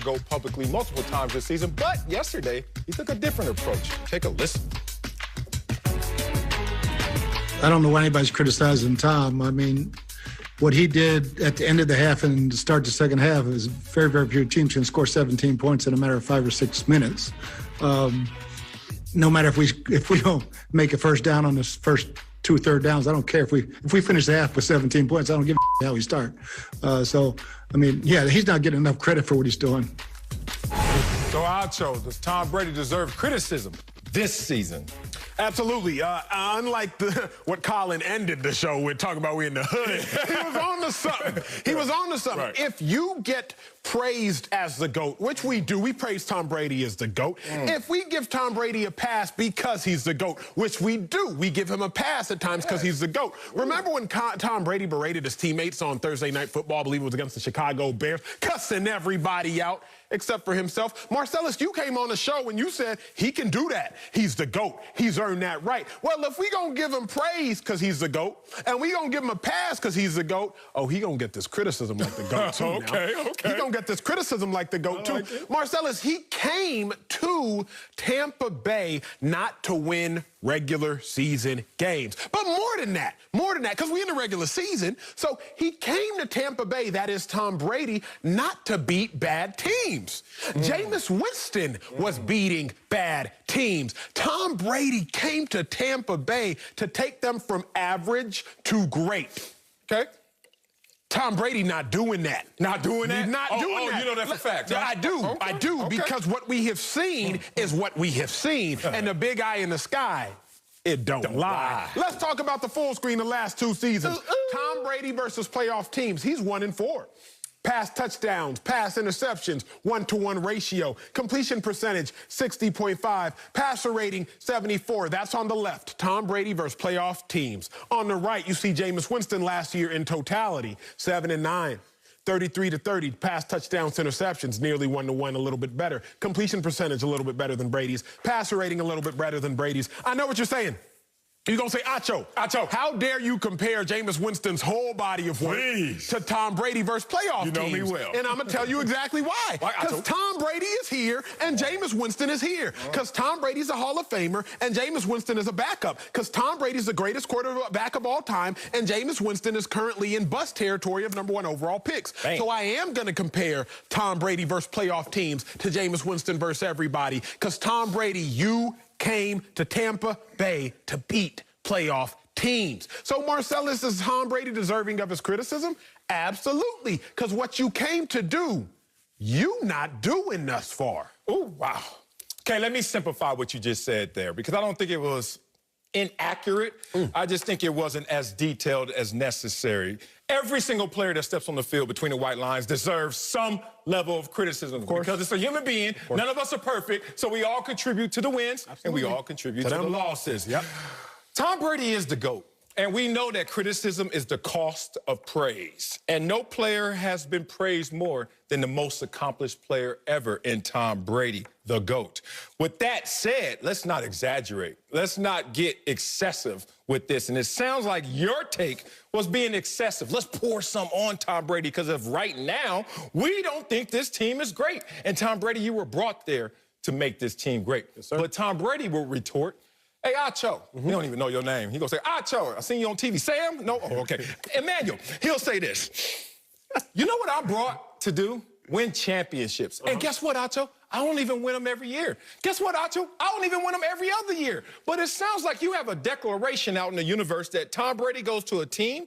GOAT publicly multiple times this season, but yesterday, he took a different approach. Take a listen. I don't know why anybody's criticizing Tom. I mean, what he did at the end of the half and to start the second half is very, very few teams can score 17 points in a matter of 5 or 6 minutes. No matter if we don't make a first down on this first 2 third downs, I don't care if we finish the half with 17 points. I don't give a how we start. So, I mean, yeah, he's not getting enough credit for what he's doing. So, Acho, does Tom Brady deserve criticism this season? Absolutely. Unlike what Colin ended the show with, talking about we in the hood, he was on to something. He was on to something. Right. If you get praised as the GOAT, which we do, we praise Tom Brady as the GOAT. If we give Tom Brady a pass because he's the GOAT, which we do, we give him a pass at times because he's the GOAT. Remember when Tom Brady berated his teammates on Thursday Night Football, I believe it was against the Chicago Bears, cussing everybody out except for himself? Marcellus, you came on the show and you said he can do that. He's the GOAT. He's earned that right. Well, if we gonna give him praise because he's the GOAT, and we gonna give him a pass because he's the GOAT, oh, he gonna get this criticism like the GOAT too. Okay. He gonna get this criticism like the GOAT too. Marcellus, he came to Tampa Bay not to win regular season games. But more than that, because we in the regular season, so he came to Tampa Bay, that is Tom Brady, not to beat bad teams. Jameis Winston was beating bad teams. Tom Brady came to Tampa Bay to take them from average to great, okay? Tom Brady not doing that. Not doing that? He's not doing that. You know that for fact, I do. Okay. I do, because what we have seen is what we have seen. And the big eye in the sky, it don't lie. Let's talk about the full screen the last 2 seasons. Tom Brady versus playoff teams. He's 1-4. Pass touchdowns, pass interceptions, 1-to-1 ratio. Completion percentage, 60.5. Passer rating, 74. That's on the left. Tom Brady versus playoff teams. On the right, you see Jameis Winston last year in totality, 7-9. 33-30, pass touchdowns, interceptions, nearly 1-to-1, a little bit better. Completion percentage, a little bit better than Brady's. Passer rating, a little bit better than Brady's. I know what you're saying. You're going to say, Acho, how dare you compare Jameis Winston's whole body of work to Tom Brady versus playoff teams? You know me well. And I'm going to tell you exactly why. Because Tom Brady is here and Jameis Winston is here. Because Tom Brady's a Hall of Famer and Jameis Winston is a backup. Because Tom Brady's the greatest quarterback of all time and Jameis Winston is currently in bust territory of #1 overall picks. Bang. So I am going to compare Tom Brady versus playoff teams to Jameis Winston versus everybody. Because Tom Brady, you came to Tampa Bay to beat playoff teams. So Marcellus, is Tom Brady deserving of his criticism? Absolutely, because what you came to do, you not doing thus far. Oh, wow. Okay, let me simplify what you just said there, because I don't think it was inaccurate. I just think it wasn't as detailed as necessary. Every single player that steps on the field between the white lines deserves some level of criticism, because it's a human being. None of us are perfect, so we all contribute to the wins, and we all contribute to the losses. Yep. Tom Brady is the GOAT, and we know that criticism is the cost of praise. And no player has been praised more than the most accomplished player ever in Tom Brady, the GOAT. With that said, let's not exaggerate. Let's not get excessive with this. And it sounds like your take was being excessive. Let's pour some on Tom Brady, because of right now, we don't think this team is great. And Tom Brady, you were brought there to make this team great. Yes, sir. But Tom Brady will retort, hey, Acho. He don't even know your name. He gonna say, Acho, I seen you on TV. Sam? No? Oh, okay. Emmanuel, he'll say this. You know what I'm brought to do? Win championships. And guess what, Acho? I don't even win them every year. Guess what, Acho? I don't even win them every other year. But it sounds like you have a declaration out in the universe that Tom Brady goes to a team,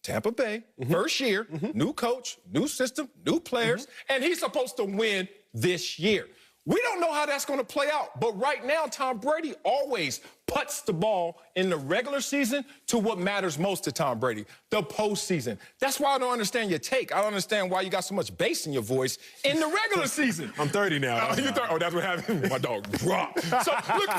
Tampa Bay, first year, new coach, new system, new players, and he's supposed to win this year. We don't know how that's going to play out, but right now, Tom Brady always puts the ball in the regular season to what matters most to Tom Brady, the postseason. That's why I don't understand your take. I don't understand why you got so much bass in your voice in the regular season. I'm 30 now. Oh, that's what happened? My dog dropped. So, look,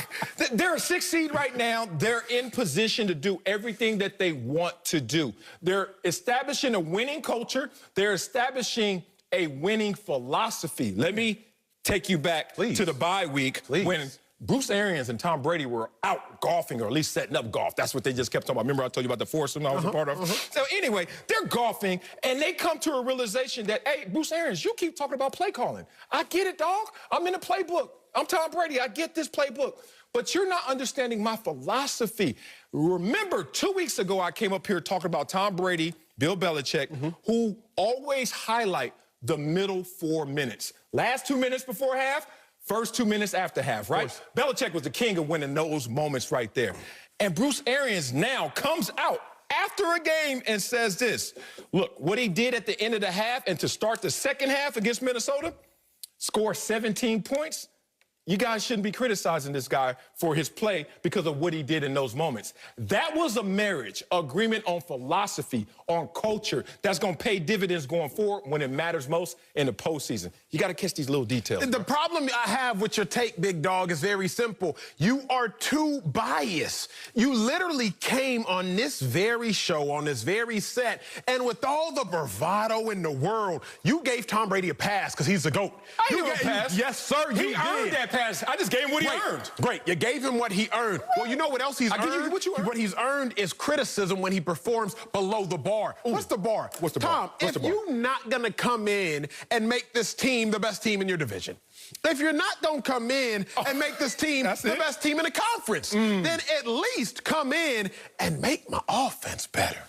they're a 6th seed right now. They're in position to do everything that they want to do. They're establishing a winning culture. They're establishing a winning philosophy. Let me take you back to the bye week when Bruce Arians and Tom Brady were out golfing, or at least setting up golf. That's what they just kept talking about. Remember I told you about the foursome I was a part of? So anyway, they're golfing, and they come to a realization that, hey, Bruce Arians, you keep talking about play calling. I get it, dog. I'm in the playbook. I'm Tom Brady. I get this playbook. But you're not understanding my philosophy. Remember, 2 weeks ago, I came up here talking about Tom Brady, Bill Belichick, who always highlight the middle 4 minutes. Last 2 minutes before half, first 2 minutes after half, right? Belichick was the king of winning those moments right there. And Bruce Arians now comes out after a game and says this. Look, what he did at the end of the half and to start the second half against Minnesota, score 17 points. You guys shouldn't be criticizing this guy for his play because of what he did in those moments. That was a marriage agreement on philosophy, on culture, that's going to pay dividends going forward when it matters most in the postseason. You got to catch these little details. The problem I have with your take, big dog, is very simple. You are too biased. You literally came on this very show, on this very set, and with all the bravado in the world, you gave Tom Brady a pass because he's the GOAT. I gave him a pass. Yes, sir, He earned that pass. I just gave him what he earned. Great. You gave him what he earned. Well, you know what else he's earned? give you what you earned. What he's earned is criticism when he performs below the bar. Ooh. What's the bar? What's the Tom, bar? What's the bar? you're not going to come in and make this team the best team in your division, if you're not going to come in and make this team the best team in the conference, then at least come in and make my offense better.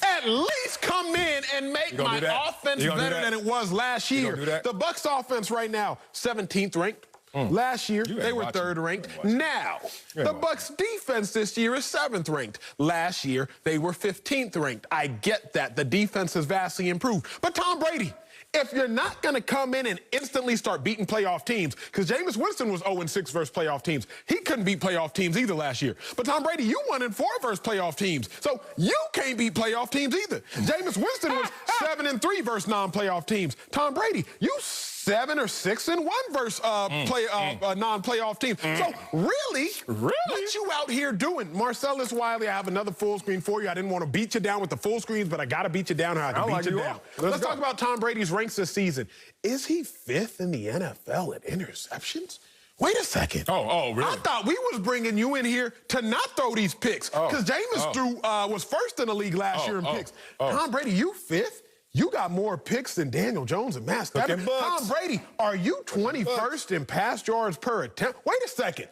At least come in and make my offense better than it was last year. The Bucs offense right now, 17th ranked. Last year, they were 3rd ranked. Now, the Bucs defense this year is 7th ranked. Last year, they were 15th ranked. I get that. The defense has vastly improved. But Tom Brady, if you're not going to come in and instantly start beating playoff teams, because Jameis Winston was 0-6 versus playoff teams. He couldn't beat playoff teams either last year. But Tom Brady, you 1-4 versus playoff teams. So you can't beat playoff teams either. Jameis Winston was 7-3 versus non-playoff teams. Tom Brady, you 7 or 6-1 versus non-playoff teams. So really, what you out here doing? Marcellus Wiley, I have another full screen for you. I didn't want to beat you down with the full screens, but I got to beat you down how I can beat you down. Let's talk about Tom Brady's ranks this season. Is he 5th in the NFL at interceptions? Wait a second. Oh, really? I thought we was bringing you in here to not throw these picks, because Jameis was 1st in the league last year in picks. Tom Brady, you 5th? You got more picks than Daniel Jones and Matt Stafford. Tom Brady, are you 21st in pass yards per attempt? Wait a second.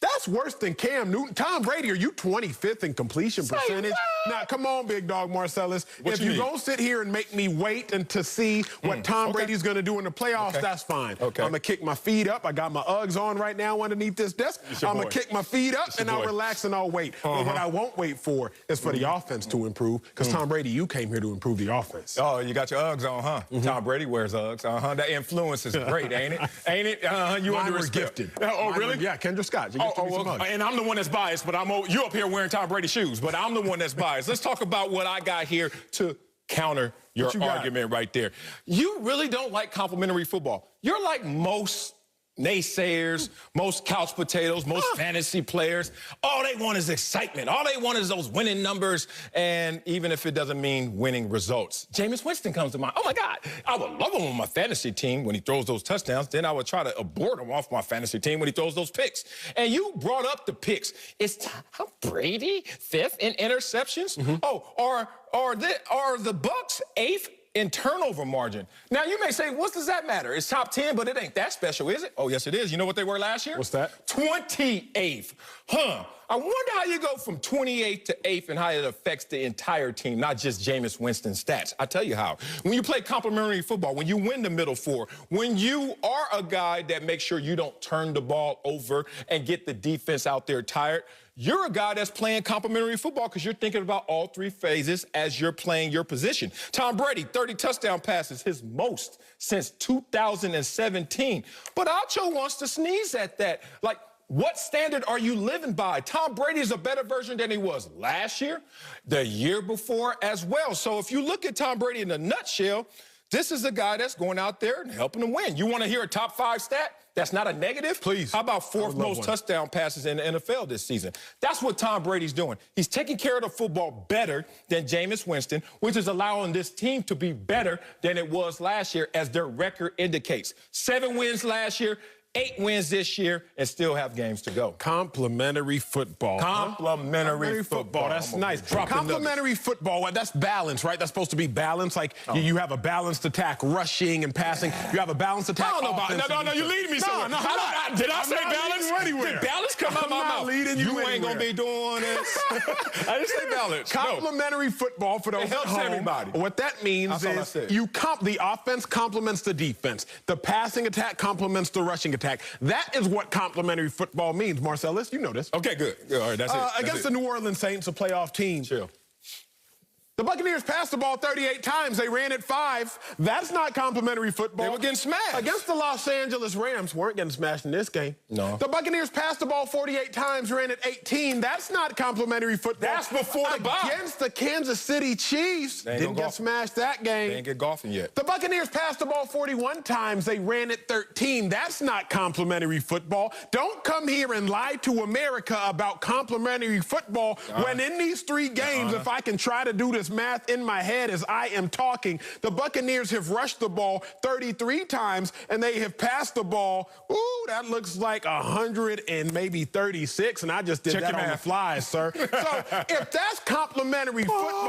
That's worse than Cam Newton. Tom Brady, are you 25th in completion percentage? Now, come on, big dog Marcellus. If you're going to sit here and make me wait and to see what Tom Brady's going to do in the playoffs, that's fine. I'm going to kick my feet up. I got my Uggs on right now underneath this desk. I'm going to kick my feet up, and I'll relax and I'll wait. But what I won't wait for is for the offense to improve, because Tom Brady, you came here to improve the offense. Oh, you got your Uggs on, huh? Tom Brady wears Uggs. That influence is great, ain't it? Ain't it? You Mine were gifted. Oh, really? Yeah, Kendra Scott. And I'm the one that's biased, but you up here wearing Tom Brady shoes, but I'm the one that's biased. Let's talk about what I got here to counter your argument right there. You really don't like complimentary football. You're like most naysayers, most couch potatoes, most fantasy players. All they want is excitement. All they want is those winning numbers, and even if it doesn't mean winning results. Jameis Winston comes to mind. Oh, my God. I would love him on my fantasy team when he throws those touchdowns. Then I would try to abort him off my fantasy team when he throws those picks. And you brought up the picks. Is Tom Brady 5th in interceptions? Are the Bucs 8th in turnover margin? Now, you may say, what does that matter? It's top 10, but it ain't that special, is it? Oh, yes, it is. You know what they were last year? What's that? 28th. I wonder how you go from 28th to 8th and how it affects the entire team, not just Jameis Winston's stats. I tell you how. When you play complimentary football, when you win the middle 4, when you are a guy that makes sure you don't turn the ball over and get the defense out there tired, you're a guy that's playing complimentary football because you're thinking about all 3 phases as you're playing your position. Tom Brady, 30 touchdown passes, his most since 2017. But Acho wants to sneeze at that. Like, what standard are you living by? Tom Brady is a better version than he was last year, the year before as well. So if you look at Tom Brady in a nutshell, this is a guy that's going out there and helping him win. You want to hear a top 5 stat? That's not a negative? Please. How about 4th most touchdown passes in the NFL this season? That's what Tom Brady's doing. He's taking care of the football better than Jameis Winston, which is allowing this team to be better than it was last year, as their record indicates. 7 wins last year, 8 wins this year and still have games to go. Complimentary football. Complimentary football. That's nice. Complimentary football, that's balance, right? That's supposed to be balance. Like you have a balanced attack, rushing and passing. You have a balanced attack. I don't know about No, you're leading me somewhere. Did I say balance? Did balance come out of my mouth? You ain't going to be doing this. I didn't say balance. Complimentary football for those it helps everybody. What that means is the offense complements the defense. The passing attack complements the rushing attack. That is what complimentary football means, Marcellus. You know this. Okay, good. All right, that's it. Against the New Orleans Saints, a playoff team. Chill. The Buccaneers passed the ball 38 times. They ran it 5. That's not complimentary football. They were getting smashed. Against the Los Angeles Rams, weren't getting smashed in this game. No. The Buccaneers passed the ball 48 times, ran it 18. That's not complimentary football. That's before the bye. Against the Kansas City Chiefs, didn't get smashed that game. They ain't get golfing yet. The Buccaneers passed the ball 41 times. They ran it 13. That's not complimentary football. Don't come here and lie to America about complimentary football when in these 3 games, if I can try to do this math in my head as I am talking, the Buccaneers have rushed the ball 33 times and they have passed the ball. Ooh, that looks like 100 and maybe 36, and I just did that on the fly, sir. So if that's complimentary football.